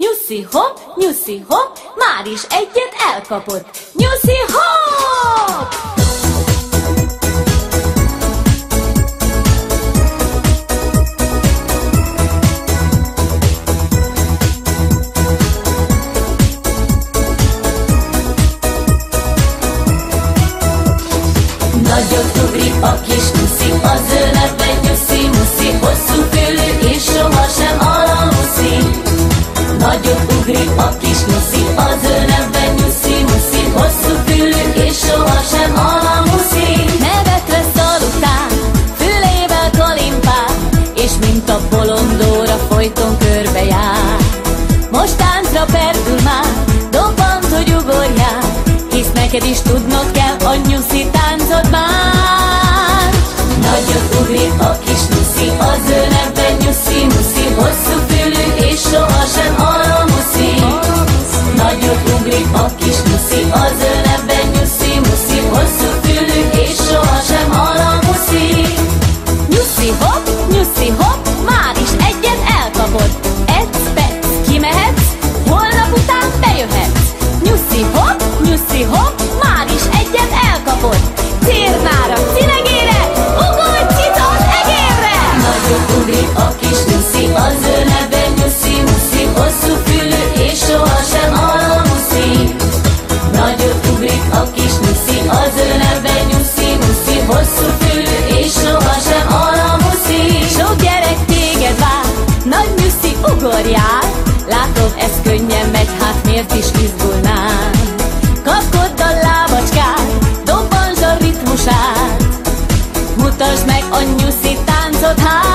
Nyuszi hopp, már is egyet elkapott. Nyuszi hopp! Nagyot ugrik a kis nyuszi, az ő neve nyuszi-muszi, hosszú fülű és sohasem alamuszi. Nagyot ugrik a kis nyuszi, az ő neve nyuszi-muszi, hosszú fülű és sohasem alamuszi. Nevetre szalutál, fülével kalimpál, és mint a bolondóra folyton körbe jár. Most táncra perdül már, dobbant, hogy ugorjál, hisz neked is tudnod kell a nyuszi táncot már. Nagyot ugrik a kis nyuszi, az ő neve nyuszi-muszi, hosszú fülű és sohasem alamuszi. Nagyot ugrik a kis nyuszi, az ő neve nyuszi-muszi, hosszú fülű és sohasem alamuszi. Nyuszi hopp, már is egyet elkapott. Ec-pec, kimehetsz, holnap után bejöhetsz. Nyuszi hopp, már is egyet elkapott. Cérnára, cinegére, ugorj cica az egérre! Nagyot ugrik a kis nyuszi, az ő neve nyuszi-muszi, hosszú fülű és sohasem alamuszi. Nagyot ugrik a kis nyuszi, az ő neve nyuszi-muszi, hosszú fülű és sohasem alamuszi. Sok gyerek téged vár, nagy nyuszi, ugorjál. Látom, ez könnyen megy, hát miért is izgulnál? Kapkodd a lábacskát, dobbansd a ritmusát, mutasd meg a nyuszi táncot, hát